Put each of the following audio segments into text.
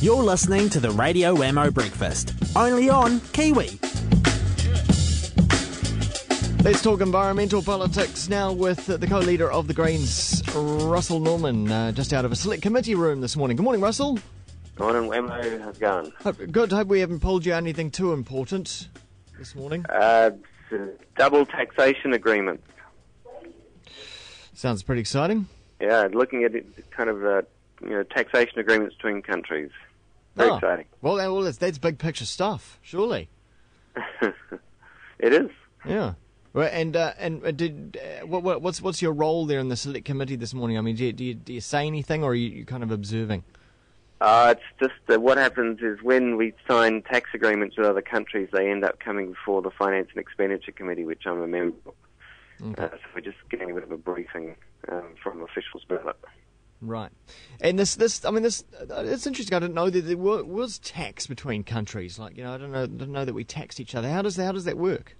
You're listening to the Radio Wammo Breakfast, only on Kiwi. Let's talk environmental politics now with the co-leader of the Greens, Russel Norman, just out of a select committee room this morning. Good morning, Russell. Morning, Wammo. How's it going? Good. Hope we haven't pulled you anything too important this morning. Double taxation agreement. Sounds pretty exciting. Yeah, looking at it, kind of taxation agreements between countries. Very exciting. Well, that's big picture stuff, surely. It is. Yeah. Well, what's your role there in the select committee this morning? I mean, do you say anything, or are you kind of observing? It's just that what happens is when we sign tax agreements with other countries, they end up coming before the Finance and Expenditure Committee, which I'm a member of. Okay. So we're just getting a bit of a briefing from officials about it. Right. And this, it's interesting. I didn't know that there was tax between countries. Like, I didn't know that we taxed each other. How does that work?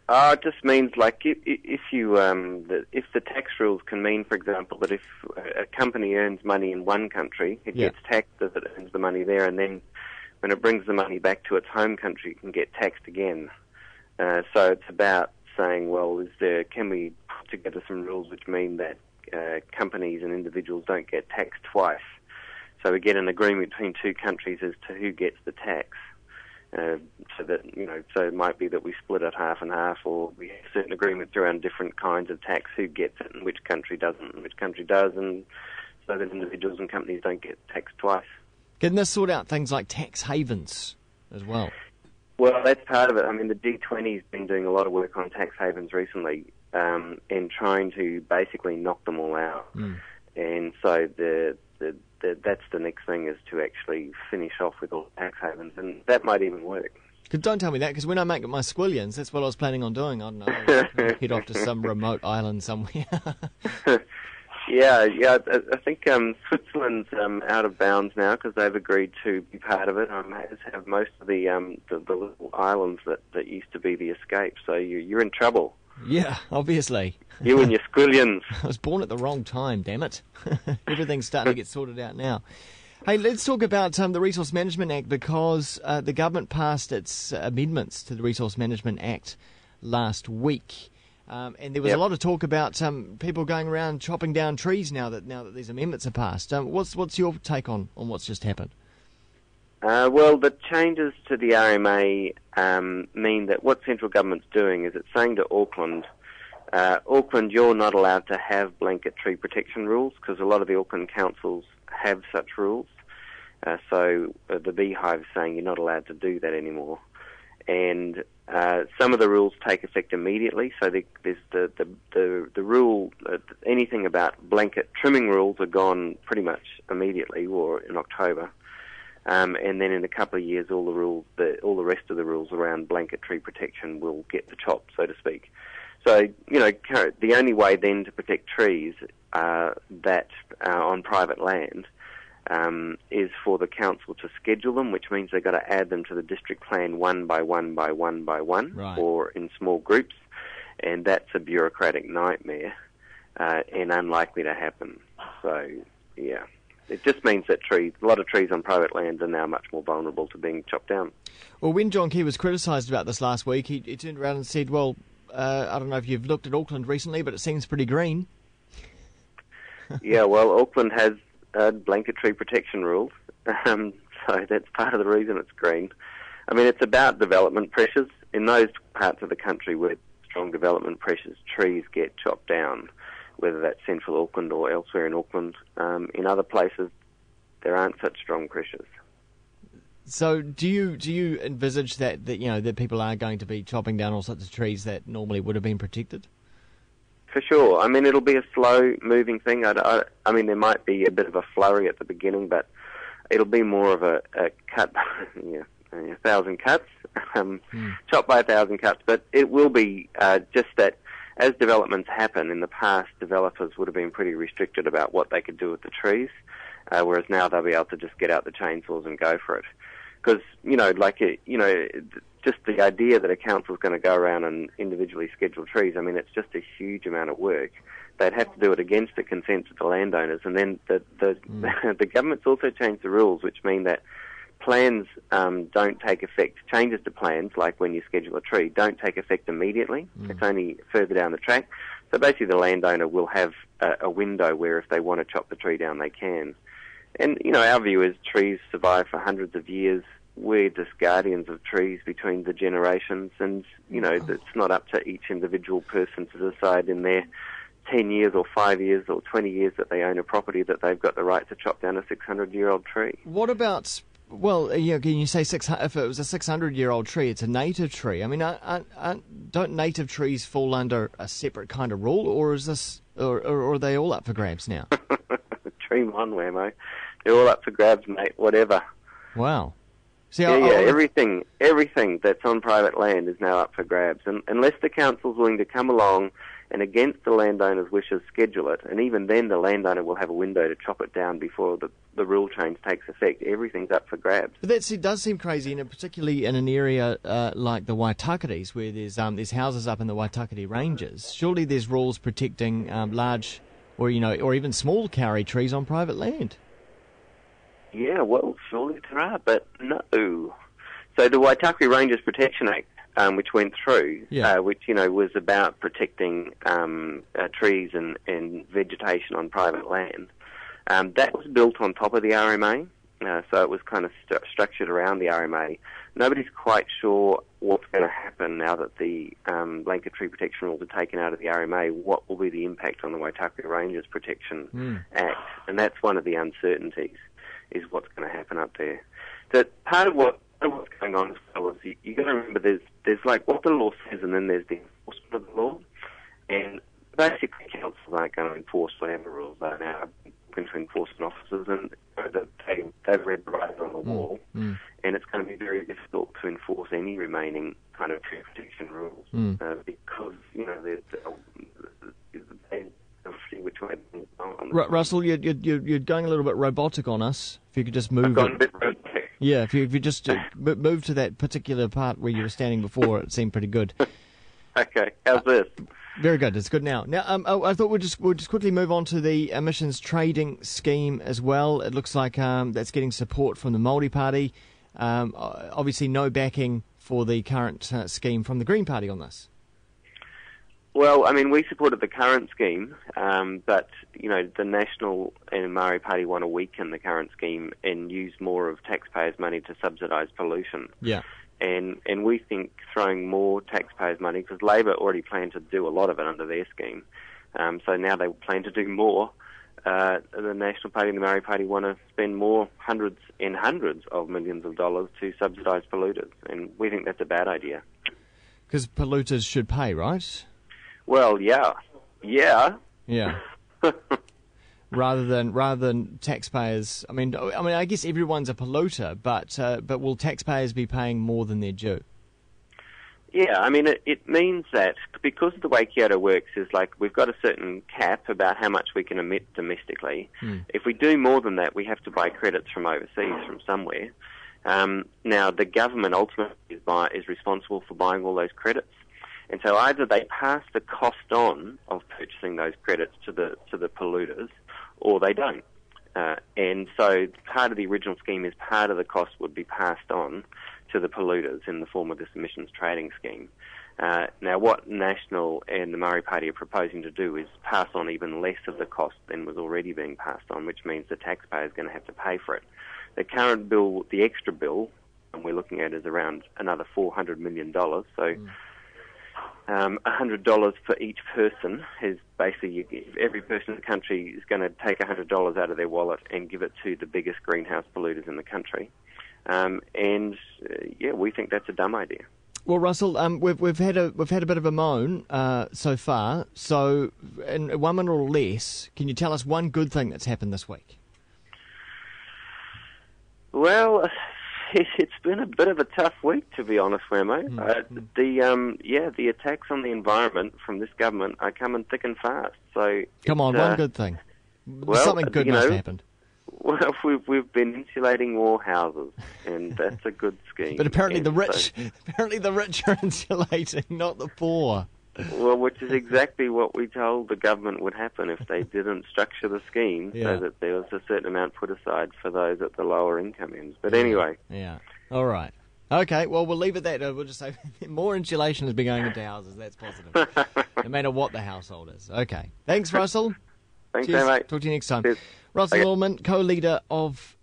It just means, like, if the tax rules can mean, for example, that if a company earns money in one country, it gets taxed as it earns the money there, and then when it brings the money back to its home country, it can get taxed again. So it's about saying, well, can we put together some rules which mean that companies and individuals don't get taxed twice? So we get an agreement between two countries as to who gets the tax. So that, so it might be that we split it half and half, or we have certain agreements around different kinds of tax, who gets it and which country doesn't and which country does, and so that individuals and companies don't get taxed twice. Can this sort out things like tax havens as well? Well, that's part of it. I mean, the G20's been doing a lot of work on tax havens recently, and trying to basically knock them all out. And so that's the next thing, is to actually finish off with all tax havens, and that might even work. Don't tell me that, because when I make my squillions, that's what I was planning on doing. I don't know, head off to some remote island somewhere. Yeah. I think Switzerland's out of bounds now because they've agreed to be part of it. As have most of the little islands that used to be the escape. So you're in trouble. Yeah, obviously. You and your squillions. I was born at the wrong time, damn it. Everything's starting to get sorted out now. Hey, let's talk about the Resource Management Act, because the government passed its amendments to the Resource Management Act last week. And there was a lot of talk about people going around chopping down trees now that these amendments are passed. What's your take on what's just happened? Well, the changes to the RMA mean that what central government's doing is it's saying to Auckland, you're not allowed to have blanket tree protection rules, because a lot of the Auckland councils have such rules. So the Beehive's saying you're not allowed to do that anymore. And some of the rules take effect immediately. So there's the rule, anything about blanket trimming rules are gone pretty much immediately, or in October. And then in a couple of years, all the rest of the rules around blanket tree protection will get the chop, so to speak. So, the only way then to protect trees that on private land is for the council to schedule them, which means they've got to add them to the district plan one by one by one by one, right, or in small groups, and that's a bureaucratic nightmare and unlikely to happen. So, yeah. It just means that a lot of trees on private lands are now much more vulnerable to being chopped down. Well, when John Key was criticised about this last week, he turned around and said, well, I don't know if you've looked at Auckland recently, but it seems pretty green. Yeah, well, Auckland has blanket tree protection rules, so that's part of the reason it's green. I mean, it's about development pressures. In those parts of the country where strong development pressures, trees get chopped down, whether that's central Auckland or elsewhere in Auckland. In other places, there aren't such strong pressures. So do you envisage that people are going to be chopping down all sorts of trees that normally would have been protected? For sure. I mean, it'll be a slow-moving thing. I mean, there might be a bit of a flurry at the beginning, but it'll be more of a cut, 1,000 cuts, chopped by 1,000 cuts. But it will be just that as developments happen, in the past, developers would have been pretty restricted about what they could do with the trees, whereas now they'll be able to just get out the chainsaws and go for it. Because, just the idea that a council's going to go around and individually schedule trees, I mean, it's just a huge amount of work. they'd have to do it against the consent of the landowners. And then the government's also changed the rules, which mean that plans don't take effect. Changes to plans, like when you schedule a tree, don't take effect immediately. It's only further down the track. So basically the landowner will have a window where if they want to chop the tree down, they can. And, our view is trees survive for hundreds of years. We're just guardians of trees between the generations, and, it's not up to each individual person to decide in their 10 years or 5 years or 20 years that they own a property that they've got the right to chop down a 600-year-old tree. What about, can you say if it was a 600-year-old tree, it's a native tree? I mean, don't native trees fall under a separate kind of rule, or is this, or are they all up for grabs now? Dream on, Wammo. They're all up for grabs, mate, whatever. Wow. See, everything that's on private land is now up for grabs. And unless the council's willing to come along and against the landowner's wishes schedule it, and even then the landowner will have a window to chop it down before the rule change takes effect, everything's up for grabs. But it does seem crazy, and particularly in an area like the Waitakates, where there's houses up in the Waitakere Ranges. Surely there's rules protecting large or even small kauri trees on private land. Yeah, well, surely there are, but no. So the Waitakere Ranges Protection Act, which went through, which was about protecting trees and vegetation on private land, that was built on top of the RMA, so it was kind of structured around the RMA. Nobody's quite sure what's going to happen now that the blanket tree protection rules are taken out of the RMA. What will be the impact on the Waitakere Ranges Protection Act? And that's one of the uncertainties, is what's going to happen up there. So part of what's going on as well is you got to remember there's like what the law says, and then there's the enforcement of the law. And basically, councils aren't going to enforce whatever rules they are now. Talking to enforcement officers, and they've read the writing on the wall, and it's going to be very difficult to enforce any remaining kind of tree protection rules because they see which way. Russell, you're going a little bit robotic on us. If you could just move. I've gone a bit robotic. Yeah, if you just move to that particular part where you were standing before, it seemed pretty good. Okay, how's this? Very good. It's good now. Now, I thought we'll just quickly move on to the emissions trading scheme as well. It looks like that's getting support from the Māori Party. Obviously, no backing for the current scheme from the Green Party on this. Well, I mean, we supported the current scheme, but, the National and Māori Party want to weaken the current scheme and use more of taxpayers' money to subsidise pollution. Yeah. And we think throwing more taxpayers' money, because Labor already planned to do a lot of it under their scheme, so now they plan to do more. The National Party and the Māori Party want to spend more, hundreds and hundreds of millions of dollars to subsidise polluters, and we think that's a bad idea. Because polluters should pay, right? Well, yeah. Rather than taxpayers. I mean, I guess everyone's a polluter, but will taxpayers be paying more than their due? Yeah, I mean, it means that because of the way Kyoto works is like we've got a certain cap about how much we can emit domestically. If we do more than that, we have to buy credits from overseas, from somewhere. Now, the government ultimately is responsible for buying all those credits. And so either they pass the cost on of purchasing those credits to the polluters, or they don't. And so part of the original scheme is part of the cost would be passed on to the polluters in the form of this emissions trading scheme. Now, what National and the Māori Party are proposing to do is pass on even less of the cost than was already being passed on, which means the taxpayer is going to have to pay for it. The current bill, the extra bill, and we're looking at is around another $400 million. So $100 for each person is basically every person in the country is going to take $100 out of their wallet and give it to the biggest greenhouse polluters in the country. We think that's a dumb idea. Well, Russell, we've had a bit of a moan so far. So, in 1 minute or less, can you tell us one good thing that's happened this week? Well, it's been a bit of a tough week, to be honest, Wammo. The attacks on the environment from this government are coming thick and fast. So come on, one good thing. Well, something good must have happened. Well, we've been insulating more houses, and that's a good scheme. But apparently the rich are insulating, not the poor. Well, which is exactly what we told the government would happen if they didn't structure the scheme Yeah. so that there was a certain amount put aside for those at the lower income ends. But anyway. Yeah. All right. Okay, well, we'll leave it at that. We'll just say more insulation has been going into houses. That's positive. No matter what the household is. Okay. Thanks, Russell. Thanks, Cheers. mate. Talk to you next time. Cheers. Russell Okay. Allman, co-leader of